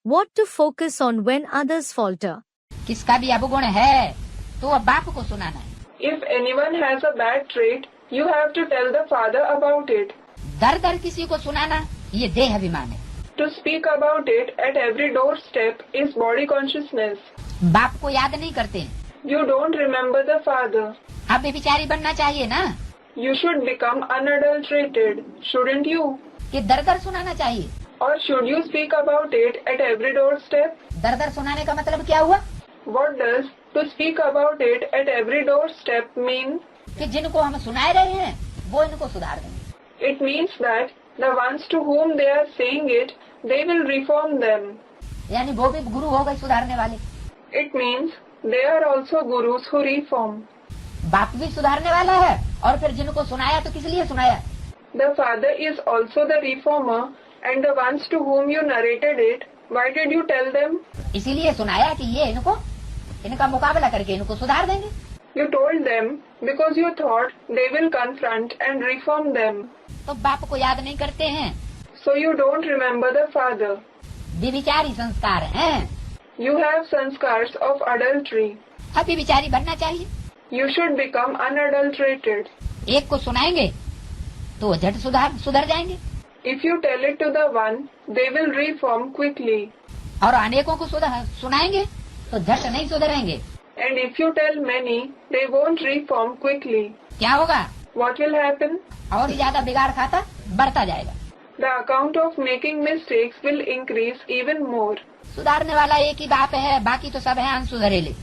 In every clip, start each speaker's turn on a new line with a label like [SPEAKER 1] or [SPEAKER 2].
[SPEAKER 1] What to focus on when others falter?
[SPEAKER 2] किसका भी अवगुण है तो अब बाप को सुनाना है।
[SPEAKER 3] If anyone has a bad trait, you have to tell the father about it.
[SPEAKER 2] दर दर किसी को सुनाना ये देह अभिमान है।
[SPEAKER 3] To speak about it at every doorstep is body consciousness.
[SPEAKER 2] बाप को याद नहीं करते हैं।
[SPEAKER 3] You don't remember the father.
[SPEAKER 2] अब बेचारी बनना चाहिए ना
[SPEAKER 3] You should become unadulterated, shouldn't you?
[SPEAKER 2] कि दर दर सुनाना चाहिए।
[SPEAKER 3] Or should you speak about it at every doorstep?
[SPEAKER 2] दर दर सुनाने का मतलब क्या हुआ?
[SPEAKER 3] What does to speak about it at every doorstep mean?
[SPEAKER 2] कि जिनको हम सुनाए रहे हैं वो इनको सुधार देंगे।
[SPEAKER 3] It means that the ones to whom they are saying it, they will reform them.
[SPEAKER 2] यानी वो भी गुरु हो गए सुधारने वाले।
[SPEAKER 3] It means they are also gurus who reform.
[SPEAKER 2] बाप भी सुधारने वाला है और फिर जिनको सुनाया तो किस लिए सुनाया?
[SPEAKER 3] The father is also the reformer, and the ones to whom you narrated it, why did you tell them?
[SPEAKER 2] इसीलिए सुनाया कि ये इनका मुकाबला करके इनको सुधार देंगे।
[SPEAKER 3] You told them because you thought they will confront and reform them.
[SPEAKER 2] तो बाप को याद नहीं करते हैं।
[SPEAKER 3] So you don't remember the father.
[SPEAKER 2] व्यभिचारी संस्कार हैं।
[SPEAKER 3] You have sanskars of adultery.
[SPEAKER 2] अब व्यभिचारी बनना चाहिए।
[SPEAKER 3] You should become unadulterated.
[SPEAKER 2] एक को सुनाएंगे तो वो झट सुधर जाएंगे
[SPEAKER 3] If you tell it to the one, they will reform quickly.
[SPEAKER 2] और अनेकों को सुनाएंगे तो झट नहीं सुधरेंगे।
[SPEAKER 3] And if you tell many, they won't reform quickly.
[SPEAKER 2] क्या होगा?
[SPEAKER 3] What will happen?
[SPEAKER 2] और ज्यादा बिगाड़ खाता बढ़ता जाएगा।
[SPEAKER 3] The account of making mistakes will increase even more.
[SPEAKER 2] सुधारने वाला एक ही बाप है, बाकी तो सब है अनसुधरेले।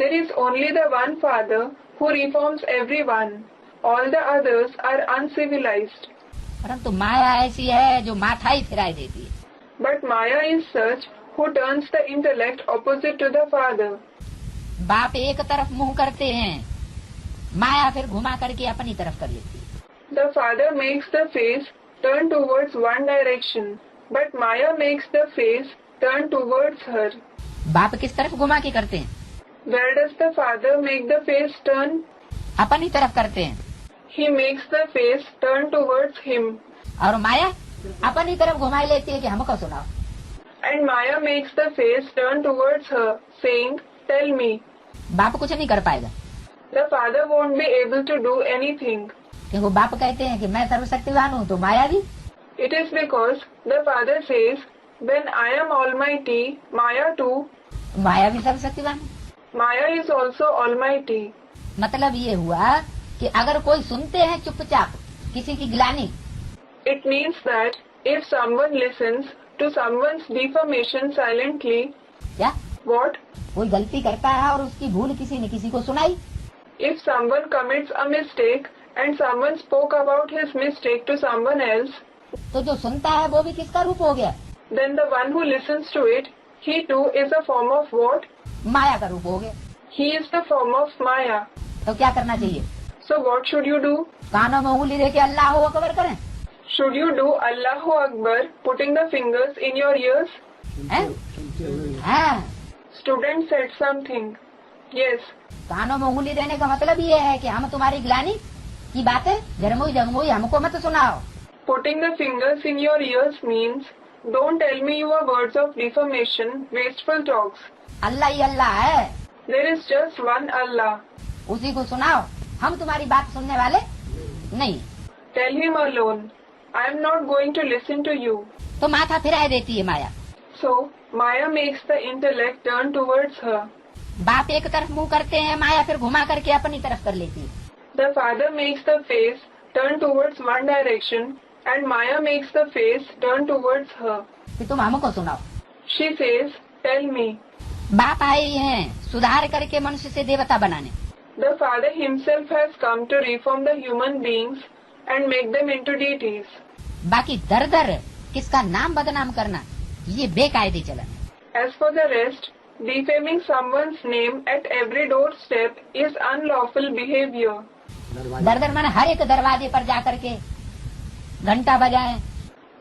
[SPEAKER 3] There is only the one father who reforms everyone. All the others are uncivilized.
[SPEAKER 2] परंतु माया ऐसी है जो माथा ही फिराई देती है।
[SPEAKER 3] But Maya is such who turns the intellect opposite to the father.
[SPEAKER 2] बाप एक तरफ मुंह करते हैं, माया फिर घुमा करके अपनी तरफ कर लेती है।
[SPEAKER 3] The father makes the face turn towards one direction, but Maya makes the face turn towards her.
[SPEAKER 2] बाप किस तरफ घुमा के करते हैं?
[SPEAKER 3] Where does the father make the face turn?
[SPEAKER 2] अपनी तरफ करते हैं।
[SPEAKER 3] He makes the face turn towards him.
[SPEAKER 2] और माया अपनी तरफ घुमाई लेती है कि हमको सुनाओ।
[SPEAKER 3] And Maya makes the face turn towards her, saying, "Tell me."
[SPEAKER 2] बाप कुछ नहीं कर पाएगा।
[SPEAKER 3] The father won't be able to do anything.
[SPEAKER 2] क्योंकि बाप कहते हैं कि मैं सर्वशक्तिवान हूँ तो माया भी।
[SPEAKER 3] It is because the father says, "When I am almighty, Maya too."
[SPEAKER 2] माया भी सर्वशक्तिवान है।
[SPEAKER 3] Maya is also almighty.
[SPEAKER 2] मतलब ये हुआ कि अगर कोई सुनते हैं चुपचाप किसी की Gilani,
[SPEAKER 3] It means that if someone listens to someone's defamation silently,
[SPEAKER 2] क्या
[SPEAKER 3] what?
[SPEAKER 2] कोई गलती करता है और उसकी भूल किसी ने किसी को सुनाई,
[SPEAKER 3] If someone commits a mistake and someone spoke about his mistake to someone else,
[SPEAKER 2] तो जो सुनता है वो भी किसका रूप हो गया?
[SPEAKER 3] then the one who listens to it, he too is a form of what?
[SPEAKER 2] माया का रूप हो गया।
[SPEAKER 3] He is the form of Maya.
[SPEAKER 2] तो क्या करना चाहिए?
[SPEAKER 3] So what should you do?
[SPEAKER 2] कानों में उंगली दे के अल्लाह अकबर करें?
[SPEAKER 3] Should you do Allahu Akbar, putting the fingers in your ears?
[SPEAKER 2] हैं? हाँ,
[SPEAKER 3] Student said something. Yes.
[SPEAKER 2] कानों में उंगली देने का मतलब ये है कि हम तुम्हारी गिलानी की बातें जरमुई जगमुई हमको मत सुनाओ।
[SPEAKER 3] Putting the fingers in your ears means, don't tell me your words of defamation, wasteful talks.
[SPEAKER 2] अल्लाह ही अल्लाह है,
[SPEAKER 3] There is just one Allah.
[SPEAKER 2] उसी को सुनाओ, हम तुम्हारी बात सुनने वाले नहीं।
[SPEAKER 3] Tell him alone. I am not going to listen to you.
[SPEAKER 2] तो माथा फिराए देती है माया।
[SPEAKER 3] So, Maya makes the intellect turn towards her.
[SPEAKER 2] बाप एक तरफ मुंह करते हैं, माया फिर घुमा करके अपनी तरफ कर लेती है।
[SPEAKER 3] The father makes the face turn towards one direction, and Maya makes the face turn towards her.
[SPEAKER 2] कि तुम हमको सुनाओ।
[SPEAKER 3] She says, "Tell me."
[SPEAKER 2] बाप आए हैं सुधार करके मनुष्य से देवता बनाने।
[SPEAKER 3] The father himself has come to reform the human beings and make them into deities.
[SPEAKER 2] बाकी दर दर किसका नाम बदनाम करना ये बेकायदे चलन है।
[SPEAKER 3] As for the rest, defaming someone's name at every doorstep is unlawful behavior.
[SPEAKER 2] दर दर मैंने हर एक दरवाजे पर जाकर के घंटा बजाए।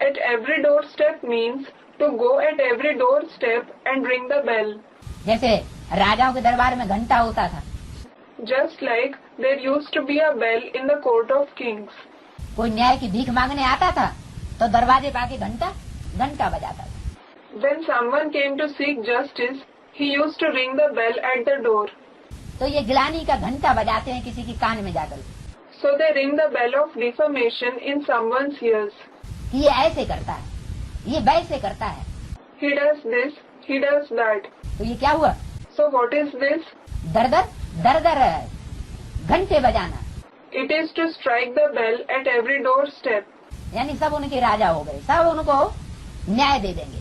[SPEAKER 3] At every doorstep means to go at every doorstep and ring the bell.
[SPEAKER 2] जैसे राजाओं के दरबार में घंटा होता था,
[SPEAKER 3] Just like there used to be a bell in the court of kings.
[SPEAKER 2] कोई न्याय की भीख मांगने आता था तो दरवाजे पे आके घंटा बजाता था।
[SPEAKER 3] When someone came to seek justice, he used to ring the bell at the door.
[SPEAKER 2] तो ये ग्लानि का घंटा बजाते हैं किसी के कान में जाकर
[SPEAKER 3] So they ring the bell of defamation in someone's ears.
[SPEAKER 2] कि ये ऐसे करता है, ये वैसे करता है,
[SPEAKER 3] He does this, he does that.
[SPEAKER 2] तो ये क्या हुआ?
[SPEAKER 3] So what is this?
[SPEAKER 2] दर दर घंटे बजाना,
[SPEAKER 3] It is to strike the bell at every doorstep.
[SPEAKER 2] यानी सब उनके राजा हो गए, सब उनको न्याय दे देंगे।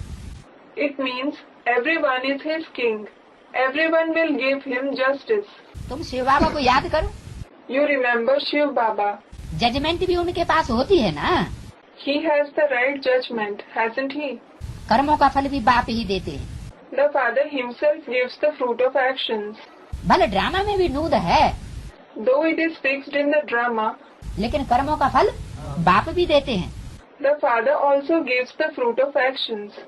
[SPEAKER 3] It means everyone is his king. Everyone will give him justice.
[SPEAKER 2] तुम शिव बाबा को याद करो,
[SPEAKER 3] You remember Shiv Baba.
[SPEAKER 2] Judgment भी उनके पास होती है ना।
[SPEAKER 3] He has the right judgment, hasn't he?
[SPEAKER 2] कर्मों का फल भी बाप ही देते हैं।
[SPEAKER 3] The Father himself gives the fruit of actions.
[SPEAKER 2] भले ड्रामा में भी नूद है,
[SPEAKER 3] Though it is fixed in the drama,
[SPEAKER 2] लेकिन कर्मों का फल बाप भी देते हैं।
[SPEAKER 3] the Father also gives the fruit of actions.